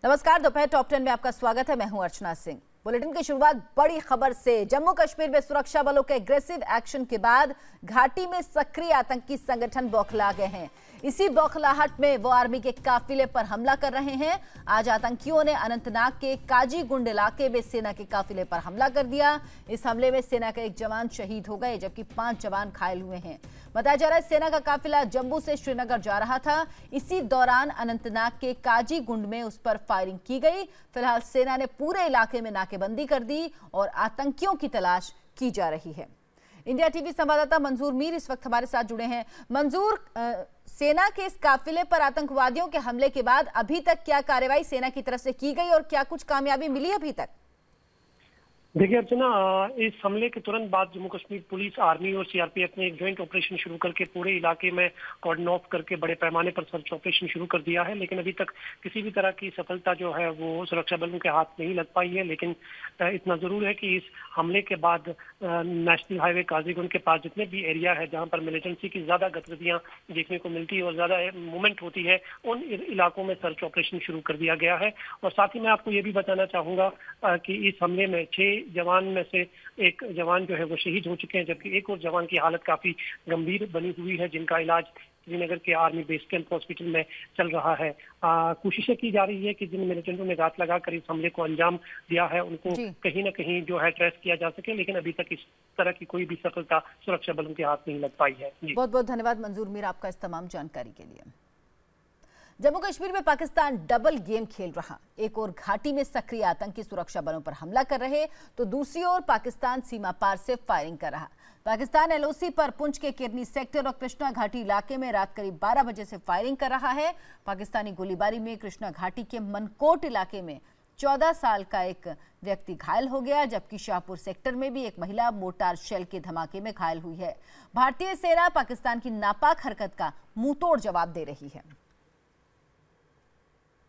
नमस्कार, दोपहर टॉप 10 में आपका स्वागत है। मैं हूं अर्चना सिंह। बुलेटिन की शुरुआत बड़ी खबर से। जम्मू कश्मीर में सुरक्षा बलों के एग्रेसिव एक्शन के बाद घाटी में सक्रिय आतंकी संगठन बौखला गए हैं। इसी बौखलाहट में वो आर्मी के काफिले पर हमला कर रहे हैं। आज आतंकियों ने अनंतनाग के काजीगुंड इलाके में सेना के काफिले पर हमला कर दिया। इस हमले में सेना का एक जवान शहीद हो गए जबकि 5 जवान घायल हुए हैं। बताया जा रहा है सेना का काफिला जम्मू से श्रीनगर जा रहा था। इसी दौरान अनंतनाग के काजीगुंड में उस पर फायरिंग की गई। फिलहाल सेना ने पूरे इलाके में नाकेबंदी कर दी और आतंकियों की तलाश की जा रही है। इंडिया टीवी संवाददाता मंजूर मीर इस वक्त हमारे साथ जुड़े हैं। मंजूर, सेना के इस काफिले पर आतंकवादियों के हमले के बाद अभी तक क्या कार्रवाई सेना की तरफ से की गई और क्या कुछ कामयाबी मिली अभी तक? देखिए अर्चना, इस हमले के तुरंत बाद जम्मू कश्मीर पुलिस, आर्मी और सीआरपीएफ ने एक ज्वाइंट ऑपरेशन शुरू करके पूरे इलाके में कॉर्डन ऑफ करके बड़े पैमाने पर सर्च ऑपरेशन शुरू कर दिया है। लेकिन अभी तक किसी भी तरह की सफलता जो है वो सुरक्षा बलों के हाथ नहीं लग पाई है। लेकिन इतना जरूर है कि इस हमले के बाद नेशनल हाईवे काजीगुंड के पास जितने भी एरिया है जहां पर मिलिटेंसी की ज्यादा गतिविधियां देखने को मिलती है और ज्यादा मूवमेंट होती है, उन इलाकों में सर्च ऑपरेशन शुरू कर दिया गया है। और साथ ही मैं आपको ये भी बताना चाहूंगा कि इस हमले में 6 जवान में से एक जवान जो है वो शहीद हो चुके हैं, जबकि एक और जवान की हालत काफी गंभीर बनी हुई है जिनका इलाज श्रीनगर के आर्मी बेस कैंप हॉस्पिटल में चल रहा है। कोशिशें की जा रही है कि जिन मिलिटेंटों ने घात लगाकर इस हमले को अंजाम दिया है उनको कहीं ना कहीं जो है ट्रेस किया जा सके, लेकिन अभी तक इस तरह की कोई भी सफलता सुरक्षा बलों के हाथ नहीं लग पाई है। बहुत बहुत धन्यवाद मंजूर मीर आपका इस तमाम जानकारी के लिए। जम्मू कश्मीर में पाकिस्तान डबल गेम खेल रहा। एक और घाटी में सक्रिय आतंकी सुरक्षा बलों पर हमला कर रहे तो दूसरी ओर पाकिस्तान सीमा पार से फायरिंग कर रहा। पाकिस्तान एलओसी पर पुंछ के किरनी सेक्टर और कृष्णा घाटी इलाके में रात करीब 12 बजे से फायरिंग कर रहा है। पाकिस्तानी गोलीबारी में कृष्णा घाटी के मनकोट इलाके में 14 साल का एक व्यक्ति घायल हो गया, जबकि शाहपुर सेक्टर में भी एक महिला मोर्टार शेल के धमाके में घायल हुई है। भारतीय सेना पाकिस्तान की नापाक हरकत का मुंहतोड़ जवाब दे रही है।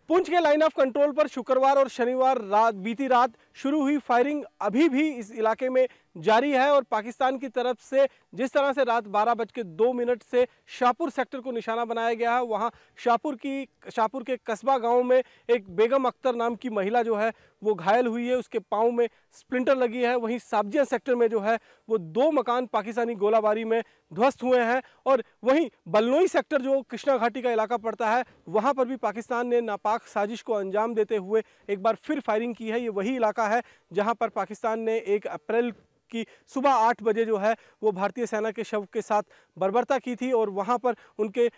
पुंछ के लाइन ऑफ कंट्रोल पर शुक्रवार और शनिवार बीती रात शुरू हुई फायरिंग अभी भी इस इलाके में जारी है और पाकिस्तान की तरफ से जिस तरह से रात 12:02 से शाहपुर सेक्टर को निशाना बनाया गया है, वहां शाहपुर के कस्बा गांव में एक बेगम अख्तर नाम की महिला जो है वो घायल हुई है, उसके पांव में स्प्लिंटर लगी है। वहीं साब्जिया सेक्टर में जो है वो 2 मकान पाकिस्तानी गोलाबारी में ध्वस्त हुए हैं और वहीं बलनोई सेक्टर जो कृष्णा घाटी का इलाका पड़ता है वहां पर भी पाकिस्तान ने नापाक साजिश को अंजाम देते हुए एक बार फिर फायरिंग की है। ये वही इलाका है जहां पर पाकिस्तान ने 1 अप्रैल की सुबह 8 बजे जो है वो भारतीय सेना के शव के साथ बर्बरता की थी और वहां पर उनके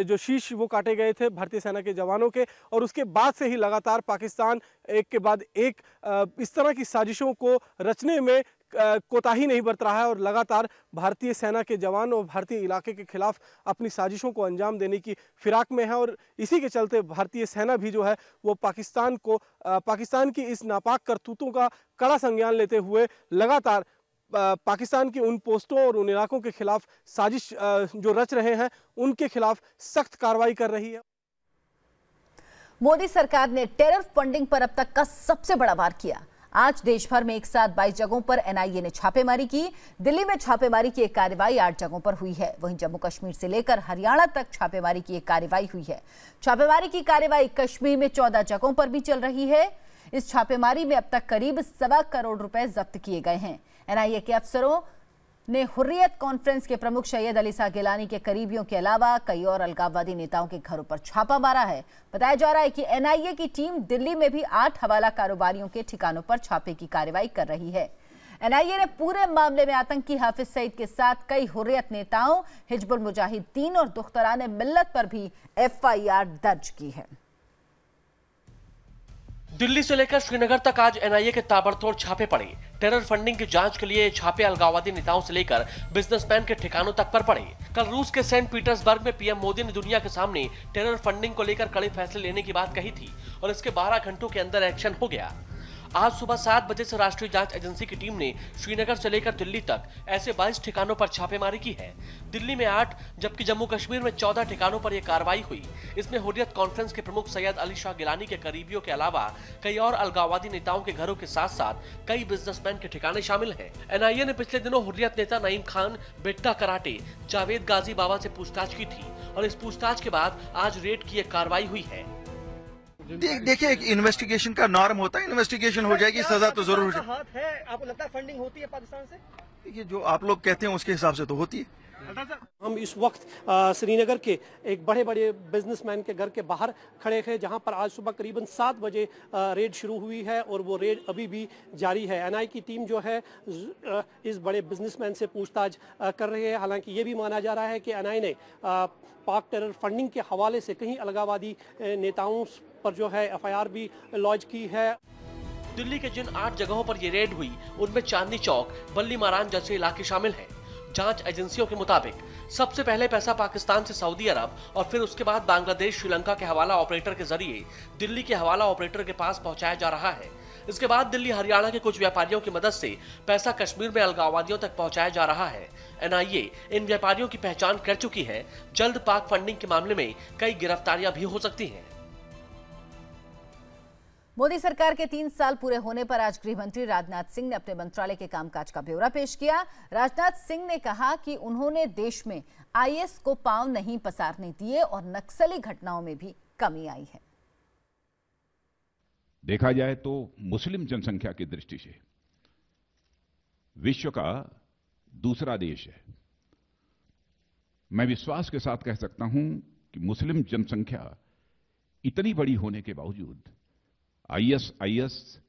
जो शीश वो काटे गए थे भारतीय सेना के जवानों के। और उसके बाद से ही लगातार पाकिस्तान एक के बाद एक इस तरह की साजिशों को रचने में कोताही नहीं बरत रहा है और लगातार भारतीय सेना के जवान और भारतीय इलाके के खिलाफ अपनी साजिशों को अंजाम देने की फिराक में है। और इसी के चलते भारतीय सेना भी जो है वो पाकिस्तान की इस नापाक करतूतों का कड़ा संज्ञान लेते हुए लगातार पाकिस्तान की उन पोस्टों और उन इलाकों के खिलाफ साजिश जो रच रहे हैं उनके खिलाफ सख्त कार्रवाई कर रही है। मोदी सरकार ने टेरर फंडिंग पर अब तक का सबसे बड़ा वार किया। आज देश भर में एक साथ 22 जगहों पर एनआईए ने छापेमारी की। दिल्ली में छापेमारी की एक कार्रवाई 8 जगहों पर हुई है। वहीं जम्मू कश्मीर से लेकर हरियाणा तक छापेमारी की एक कार्रवाई हुई है। छापेमारी की कार्रवाई कश्मीर में 14 जगहों पर भी चल रही है। इस छापेमारी में अब तक करीब 1.25 करोड़ रुपए जब्त किए गए हैं। एनआईए के अफसरों ने हुर्रियत कॉन्फ्रेंस के प्रमुख सैयद अली शाह गिलानी के करीबियों के अलावा कई और अलगाववादी नेताओं के घरों पर छापा मारा है। बताया जा रहा है कि एनआईए की टीम दिल्ली में भी 8 हवाला कारोबारियों के ठिकानों पर छापे की कार्रवाई कर रही है। एनआईए ने पूरे मामले में आतंकी हाफिज सईद के साथ कई हुर्रियत नेताओं, हिजबुल मुजाहिदीन और दुख्तरान मिल्लत पर भी एफआईआर दर्ज की है। दिल्ली से लेकर श्रीनगर तक आज एनआईए के ताबड़तोड़ छापे पड़े। टेरर फंडिंग की जांच के लिए छापे अलगाववादी नेताओं से लेकर बिजनेसमैन के ठिकानों तक पर पड़े। कल रूस के सेंट पीटर्सबर्ग में पीएम मोदी ने दुनिया के सामने टेरर फंडिंग को लेकर कड़े फैसले लेने की बात कही थी और इसके 12 घंटों के अंदर एक्शन हो गया। आज सुबह 7 बजे से राष्ट्रीय जांच एजेंसी की टीम ने श्रीनगर से लेकर दिल्ली तक ऐसे 22 ठिकानों पर छापेमारी की है। दिल्ली में 8 जबकि जम्मू कश्मीर में 14 ठिकानों पर यह कार्रवाई हुई। इसमें हुर्रियत कॉन्फ्रेंस के प्रमुख सैयद अली शाह गिलानी के करीबियों के अलावा कई और अलगाववादी नेताओं के घरों के साथ साथ कई बिजनेसमैन के ठिकाने शामिल हैं। एनआईए ने पिछले दिनों हुर्रियत नेता नईम खान, बेट्टा कराटे, जावेद गाजी बाबा से पूछताछ की थी और इस पूछताछ के बाद आज रेड की एक कार्रवाई हुई है। देखिए, इन्वेस्टिगेशन का नॉर्म होता है, इन्वेस्टिगेशन हो जाएगी, सजा तो जरूर हो हाथ है। आपको लगता है फंडिंग होती है पाकिस्तान से? देखिए, जो आप लोग कहते हैं उसके हिसाब से तो होती है। हम इस वक्त श्रीनगर के एक बड़े बड़े बिजनेसमैन के घर के बाहर खड़े हैं, जहां पर आज सुबह करीबन 7 बजे रेड शुरू हुई है और वो रेड अभी भी जारी है। एनआई की टीम जो है इस बड़े बिजनेसमैन से पूछताछ कर रही है। हालांकि ये भी माना जा रहा है कि एनआई ने पाक टेरर फंडिंग के हवाले से कहीं अलगाववादी नेताओं पर जो है एफआईआर भी लॉन्च की है। दिल्ली के जिन 8 जगहों पर ये रेड हुई उनमें चांदनी चौक, बल्ली मारान जैसे इलाके शामिल हैं। जांच एजेंसियों के मुताबिक सबसे पहले पैसा पाकिस्तान से सऊदी अरब और फिर उसके बाद बांग्लादेश, श्रीलंका के हवाला ऑपरेटर के जरिए दिल्ली के हवाला ऑपरेटर के पास पहुंचाया जा रहा है। इसके बाद दिल्ली, हरियाणा के कुछ व्यापारियों की मदद से पैसा कश्मीर में अलगाववादियों तक पहुंचाया जा रहा है। एनआईए इन व्यापारियों की पहचान कर चुकी है। जल्द पाक फंडिंग के मामले में कई गिरफ्तारियां भी हो सकती हैं। मोदी सरकार के 3 साल पूरे होने पर आज गृह मंत्री राजनाथ सिंह ने अपने मंत्रालय के कामकाज का ब्यौरा पेश किया। राजनाथ सिंह ने कहा कि उन्होंने देश में आईएस को पांव नहीं पसारने दिए और नक्सली घटनाओं में भी कमी आई है। देखा जाए तो मुस्लिम जनसंख्या की दृष्टि से विश्व का दूसरा देश है। मैं विश्वास के साथ कह सकता हूं कि मुस्लिम जनसंख्या इतनी बड़ी होने के बावजूद आईएस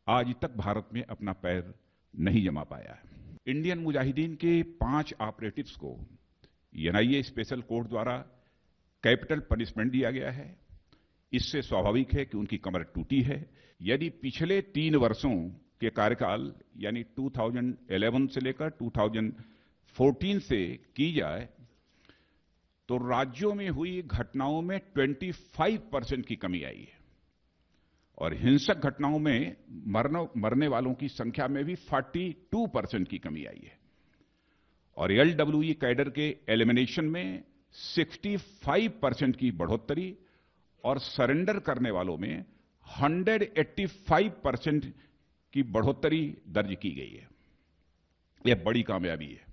आज तक भारत में अपना पैर नहीं जमा पाया है। इंडियन मुजाहिदीन के 5 ऑपरेटिव्स को एनआईए स्पेशल कोर्ट द्वारा कैपिटल पनिशमेंट दिया गया है। इससे स्वाभाविक है कि उनकी कमर टूटी है। यदि पिछले 3 वर्षों के कार्यकाल यानी 2011 से लेकर 2014 से की जाए तो राज्यों में हुई घटनाओं में 25% की कमी आई है और हिंसक घटनाओं में मरने वालों की संख्या में भी 42% की कमी आई है और एलडब्ल्यूई कैडर के एलिमिनेशन में 65% की बढ़ोतरी और सरेंडर करने वालों में 185% की बढ़ोतरी दर्ज की गई है। यह बड़ी कामयाबी है।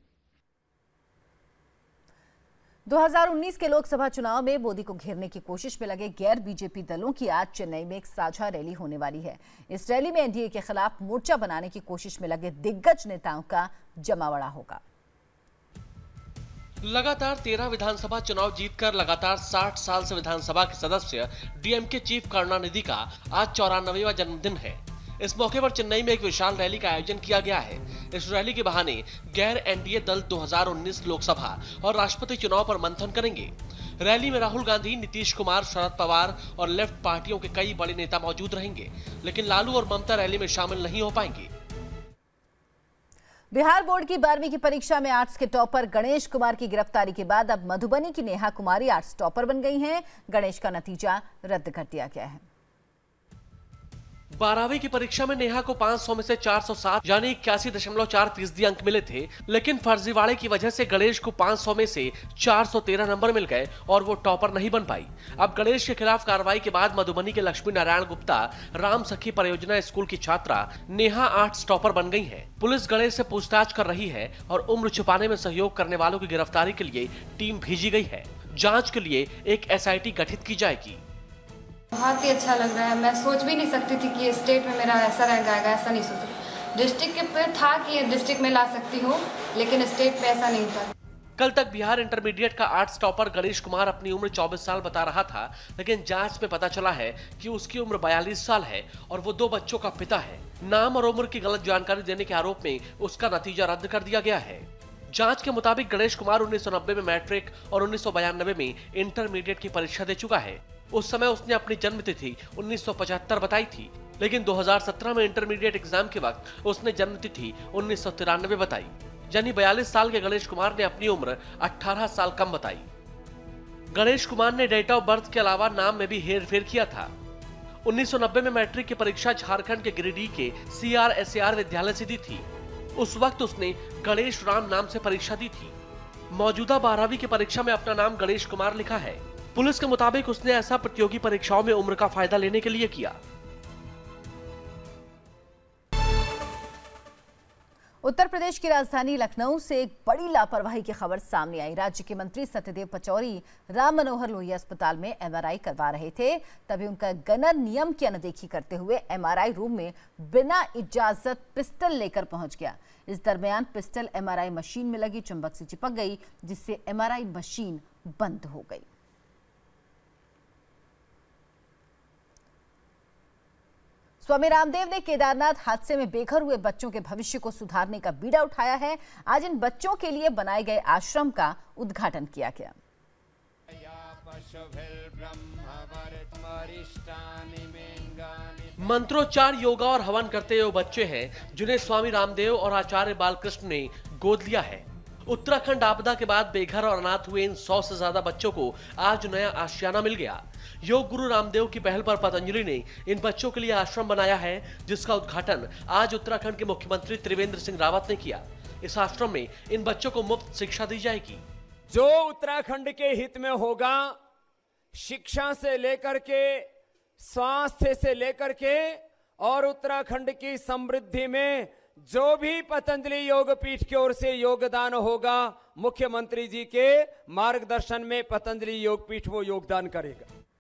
2019 के लोकसभा चुनाव में मोदी को घेरने की कोशिश में लगे गैर बीजेपी दलों की आज चेन्नई में एक साझा रैली होने वाली है। इस रैली में एनडीए के खिलाफ मोर्चा बनाने की कोशिश में लगे दिग्गज नेताओं का जमावड़ा होगा। लगातार 13 विधानसभा चुनाव जीतकर लगातार 60 साल से विधानसभा के सदस्य डीएमके चीफ करुणानिधि का आज 94वां जन्मदिन है। इस मौके पर चेन्नई में एक विशाल रैली का आयोजन किया गया है। इस रैली के बहाने गैर एनडीए दल 2019 लोकसभा और राष्ट्रपति चुनाव पर मंथन करेंगे। रैली में राहुल गांधी, नीतीश कुमार, शरद पवार और लेफ्ट पार्टियों के कई बड़े नेता मौजूद रहेंगे, लेकिन लालू और ममता रैली में शामिल नहीं हो पाएंगे। बिहार बोर्ड की 12वीं की परीक्षा में आर्ट्स के टॉपर गणेश कुमार की गिरफ्तारी के बाद अब मधुबनी की नेहा कुमारी आर्ट्स टॉपर बन गई हैं। गणेश का नतीजा रद्द कर दिया गया है। 12वीं की परीक्षा में नेहा को 500 में से 407 यानी 81.4% अंक मिले थे, लेकिन फर्जीवाड़े की वजह से गणेश को 500 में से 413 नंबर मिल गए और वो टॉपर नहीं बन पाई। अब गणेश के खिलाफ कार्रवाई के बाद मधुबनी के लक्ष्मी नारायण गुप्ता राम सखी परियोजना स्कूल की छात्रा नेहा आर्ट्स टॉपर बन गई है। पुलिस गणेश से पूछताछ कर रही है और उम्र छुपाने में सहयोग करने वालों की गिरफ्तारी के लिए टीम भेजी गई है। जाँच के लिए एक एसआईटी गठित की जाएगी। बहुत ही अच्छा लग रहा है। मैं सोच भी नहीं सकती थी कि स्टेट में मेरा ऐसा रैंक आएगा, ऐसा नहीं सोचा। डिस्ट्रिक्ट के पे था कि डिस्ट्रिक्ट में ला सकती हूँ, लेकिन स्टेट में ऐसा नहीं था। कल तक बिहार इंटरमीडिएट का आर्ट्स टॉपर गणेश कुमार अपनी उम्र 24 साल बता रहा था, लेकिन जांच में पता चला है कि उसकी उम्र 42 साल है और वो 2 बच्चों का पिता है। नाम और उम्र की गलत जानकारी देने के आरोप में उसका नतीजा रद्द कर दिया गया है। जांच के मुताबिक गणेश कुमार 1990 में मैट्रिक और 1992 में इंटरमीडिएट की परीक्षा दे चुका है। उस समय उसने अपनी जन्म तिथि 1975 बताई थी, लेकिन 2017 में इंटरमीडिएट एग्जाम के वक्त उसने जन्म तिथि 1993 बताई। यानी 42 साल के गणेश कुमार ने अपनी उम्र 18 साल कम बताई। गणेश कुमार ने डेट ऑफ बर्थ के अलावा नाम में भी हेरफेर किया था। 1990 में मैट्रिक की परीक्षा झारखंड के गिरिडीह के CRSAR विद्यालय से दी थी। उस वक्त उसने गणेश राम नाम से परीक्षा दी थी। मौजूदा 12वीं की परीक्षा में अपना नाम गणेश कुमार लिखा है। पुलिस के मुताबिक उसने ऐसा प्रतियोगी परीक्षाओं में उम्र का फायदा लेने के लिए किया। उत्तर प्रदेश की राजधानी लखनऊ से एक बड़ी लापरवाही की खबर सामने आई। राज्य के मंत्री सत्यदेव पचौरी राम मनोहर लोहिया अस्पताल में एमआरआई करवा रहे थे, तभी उनका गनर नियम की अनदेखी करते हुए एमआरआई रूम में बिना इजाजत पिस्टल लेकर पहुंच गया। इस दरमियान पिस्टल एमआरआई मशीन में लगी चुंबक से चिपक गई, जिससे एमआरआई मशीन बंद हो गई। स्वामी रामदेव ने केदारनाथ हादसे में बेघर हुए बच्चों के भविष्य को सुधारने का बीड़ा उठाया है। आज इन बच्चों के लिए बनाए गए आश्रम का उद्घाटन किया गया। मंत्रोच्चार, योगा और हवन करते हुए बच्चे हैं जिन्हें स्वामी रामदेव और आचार्य बालकृष्ण ने गोद लिया है। उत्तराखंड आपदा के बाद बेघर और अनाथ हुए इन 100 से ज्यादा बच्चों को आज नया आशियाना मिल गया। योग गुरु रामदेव की पहल पर पतंजलि ने इन बच्चों के लिए आश्रम बनाया है, जिसका उद्घाटन आज उत्तराखंड के मुख्यमंत्री त्रिवेंद्र सिंह रावत ने किया। इस आश्रम में इन बच्चों को मुफ्त शिक्षा दी जाएगी। जो उत्तराखंड के हित में होगा, शिक्षा से लेकर के, स्वास्थ्य से लेकर के और उत्तराखंड की समृद्धि में जो भी पतंजलि योग पीठ की ओर से योगदान होगा, मुख्यमंत्री जी के मार्गदर्शन में पतंजलि योग पीठ वो योगदान करेगा।